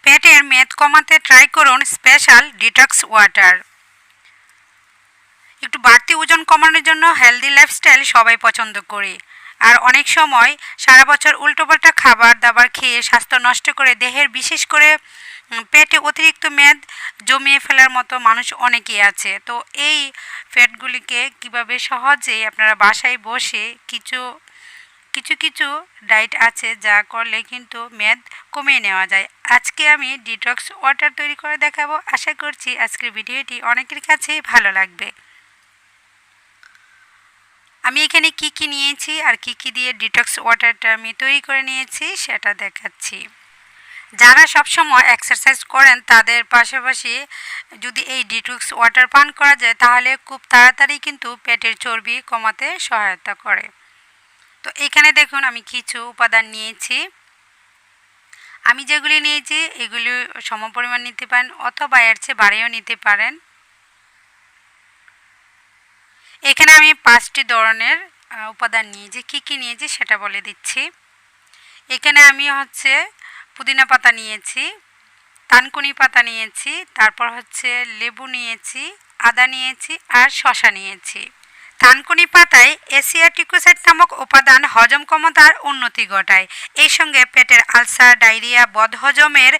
পেটের মেদ কমাতে ট্রাই করুন স্পেশাল ডিটক্স ওয়াটার। একটু বাড়তি ওজন কমানোর জন্য হেলদি লাইফস্টাইল সবাই পছন্দ করি, আর অনেক সময় সারা বছর উল্টোপাল্টা খাবার দাবার খেয়ে স্বাস্থ্য নষ্ট করে দেহের, বিশেষ করে পেটে অতিরিক্ত মেদ জমিয়ে ফেলার মতো মানুষ অনেকেই আছে। তো এই ফ্যাটগুলিকে কিভাবে সহজেই আপনারা বাসায় বসে কিছু কিছু কিছু ডায়েট আছে যা করলে কিন্তু মেদ কমিয়ে নেওয়া যায়। আজকে আমি ডিটক্স ওয়াটার তৈরি করে দেখাবো। আশা করছি আজকের ভিডিওটি অনেকের কাছেই ভালো লাগবে। আমি এখানে কি কি নিয়েছি আর কি কি দিয়ে ডিটক্স ওয়াটারটা আমি তৈরি করে নিয়েছি সেটা দেখাচ্ছি। যারা সবসময় এক্সারসাইজ করেন তাদের পাশাপাশি যদি এই ডিটক্স ওয়াটার পান করা যায় তাহলে খুব তাড়াতাড়ি কিন্তু পেটের চর্বি কমাতে সহায়তা করে। তো এখানে দেখুন আমি কিছু উপাদান নিয়েছি। আমি যেগুলি নিয়েছি এগুলি সমপরিমাণ নিতে পারেন অথবা এর চেয়ে বাড়িয়েও নিতে পারেন। এখানে আমি 5টি ধরনের উপাদান নিয়েছি। কি কি নিয়েছি সেটা বলে দিচ্ছি। এখানে আমি পুদিনা পাতা নিয়েছি, থানকুনি পাতা নিয়েছি, তারপর লেবু নিয়েছি, আদা নিয়েছি আর শসা নিয়েছি। থানকুনি পাতায় অ্যাসিয়াটিকোসাইড নামক উপাদান হজম ক্ষমতার উন্নতি ঘটায়। এই সঙ্গে পেটের আলসার, ডায়রিয়া, বদহজমের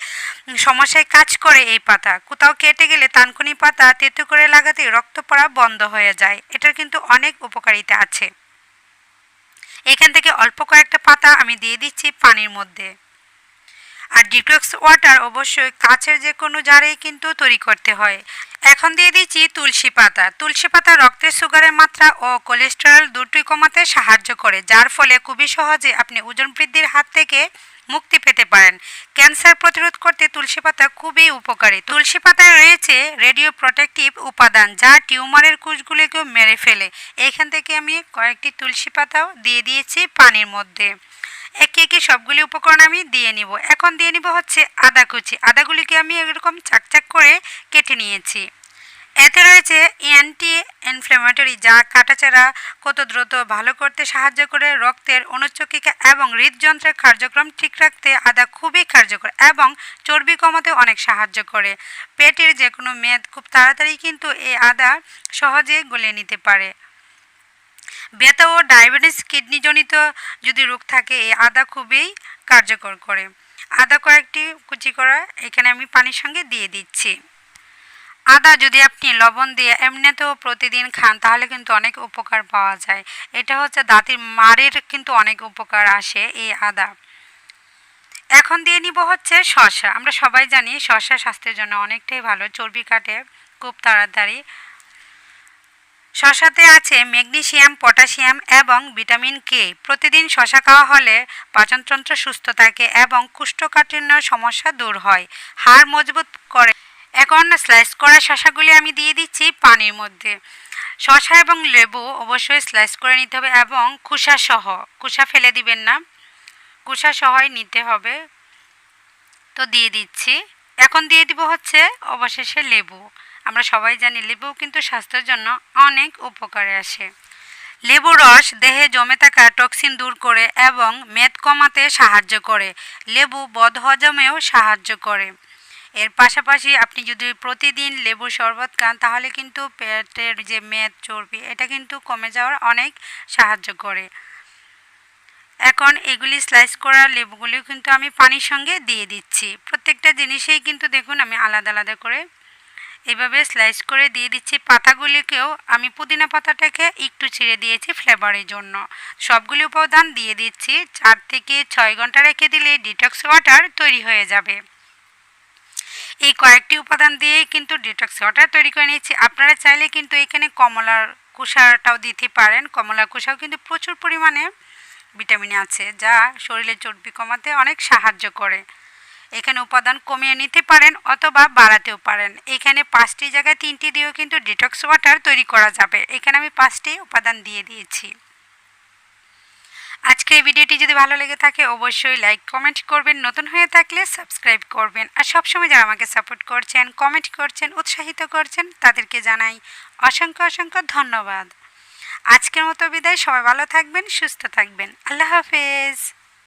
সমস্যায় কাজ করে এই পাতা। কোথাও কেটে গেলে থানকুনি পাতা তেতো করে লাগাতে রক্ত পড়া বন্ধ হয়ে যায়। এটার কিন্তু অনেক উপকারিতা আছে। এখান থেকে অল্প কয়েকটা পাতা আমি দিয়ে দিচ্ছি পানির মধ্যে। আর ডিটক্স ওয়াটার অবশ্যই কাচের যে কোনো জারেই কিন্তু তৈরি করতে হয়। এখন দিয়ে দিচ্ছি তুলসী পাতা। তুলসী পাতা রক্তের সুগারের মাত্রা ও কোলেস্টেরল দুটোই কমাতে সাহায্য করে, যার ফলে খুবই সহজে আপনি ওজন বৃদ্ধির হাত থেকে মুক্তি পেতে পারেন। ক্যান্সার প্রতিরোধ করতে তুলসী পাতা খুবই উপকারী। তুলসী পাতায় রয়েছে রেডিও প্রোটেক্টিভ উপাদান যা টিউমারের কোষগুলিকেও মেরে ফেলে। এখান থেকে আমি কয়েকটি তুলসী পাতাও দিয়ে দিয়েছি পানির মধ্যে। একে একে সবগুলি উপকরণ আমি দিয়ে নিব। এখন দিয়ে নিব আদা কুচি। আদাগুলিকে আমি এরকম চাকচাক করে কেটে নিয়েছি। এতে রয়েছে অ্যান্টি ইনফ্ল্যামেটরি যা কাটাছেঁড়া কত দ্রুত ভালো করতে সাহায্য করে। রক্তের অনুচক্রিকা এবং হৃদযন্ত্রের কার্যক্রম ঠিক রাখতে আদা খুবই কার্যকর এবং চর্বি কমাতে অনেক সাহায্য করে। পেটের যে কোনো মেদ খুব তাড়াতাড়ি কিন্তু এই আদা সহজে গলিয়ে নিতে পারে। ব্যথা ও ডায়াবেটিস, কিডনিজনিত যদি রোগ থাকে এই আদা খুবই কার্যকর করে। আদা কয়েকটি কুচি করা এখানে আমি পানির সঙ্গে দিয়ে দিচ্ছি। আদা যদি আপনি লবণ দিয়ে এমনিতেও প্রতিদিন খান তাহলে কিন্তু অনেক উপকার পাওয়া যায়। এটা দাঁতের মাড়ির কিন্তু অনেক উপকার আসে এই আদা। এখন দিয়ে নিব শসা। আমরা সবাই জানি শসা স্বাস্থ্যের জন্য অনেকটাই ভালো, চর্বি কাটে খুব তাড়াতাড়ি। শসাতে আছে ম্যাগনেসিয়াম, পটাশিয়াম এবং ভিটামিন কে। প্রতিদিন শসা খাওয়া হলে পাচনতন্ত্র সুস্থ থাকে এবং কোষ্ঠকাঠিন্য সমস্যা দূর হয়, হাড় মজবুত করে। এখন স্লাইস করা শসাগুলি আমি দিয়ে দিচ্ছি পানির মধ্যে। শসা এবং লেবু অবশ্যই স্লাইস করে নিতে হবে এবং খোসা ফেলে দিবেন না, খোসা সহই নিতে হবে। তো দিয়ে দিচ্ছি। এখন দিয়ে দিব অবশেষে লেবু। আমরা সবাই জানি লেবু কিন্তু স্বাস্থ্যের জন্য অনেক উপকারে আসে। লেবুর রস দেহে জমে থাকা টক্সিন দূর করে এবং মেদ কমাতে সাহায্য করে। লেবু বদহজমেও সাহায্য করে। এর পাশাপাশি আপনি যদি প্রতিদিন লেবুর শরবত খান তাহলে কিন্তু পেটের যে মেদ, চর্বি এটা কিন্তু কমে যাওয়ার অনেক সাহায্য করে। এখন এগুলি স্লাইস করা লেবুগুলিও কিন্তু আমি পানির সঙ্গে দিয়ে দিচ্ছি। প্রত্যেকটা জিনিসেই কিন্তু দেখুন আমি আলাদা আলাদা করে এইভাবে স্লাইস করে দিয়ে দিচ্ছি। পাতাগুলিকেও আমি পুদিনা পাতাটাকে একটু ছিঁড়ে দিয়েছি ফ্লেভারের জন্য। সবগুলি উপাদান দিয়ে দিচ্ছি। 4 থেকে 6 ঘন্টা রেখে দিলে ডিটক্স ওয়াটার তৈরি হয়ে যাবে। এই কয়েকটি উপাদান দিয়েই কিন্তু ডিটক্স ওয়াটার তৈরি করে নিয়েছি। আপনারা চাইলে কিন্তু এখানে কমলার খোসাটাও দিতে পারেন। কমলার খোসাও কিন্তু প্রচুর পরিমাণে ভিটামিন আছে যা শরীরের চর্বি কমাতে অনেক সাহায্য করে। এখানে উপাদান কমিয়ে নিতে পারেন অথবা বাড়াতেও পারেন। এখানে 5টি জায়গায় 3টি দিয়েও কিন্তু ডিটক্স ওয়াটার তৈরি করা যাবে। এখানে আমি 5টি উপাদান দিয়ে দিয়েছি। আজকে এই ভিডিওটি যদি ভালো লেগে থাকে অবশ্যই লাইক কমেন্ট করবেন, নতুন হয়ে থাকলে সাবস্ক্রাইব করবেন। আর সবসময় যারা আমাকে সাপোর্ট করছেন, কমেন্ট করছেন, উৎসাহিত করছেন তাদেরকে জানাই অসংখ্য অসংখ্য ধন্যবাদ। আজকের মতো বিদায়। সবাই ভালো থাকবেন, সুস্থ থাকবেন। আল্লাহ হাফেজ।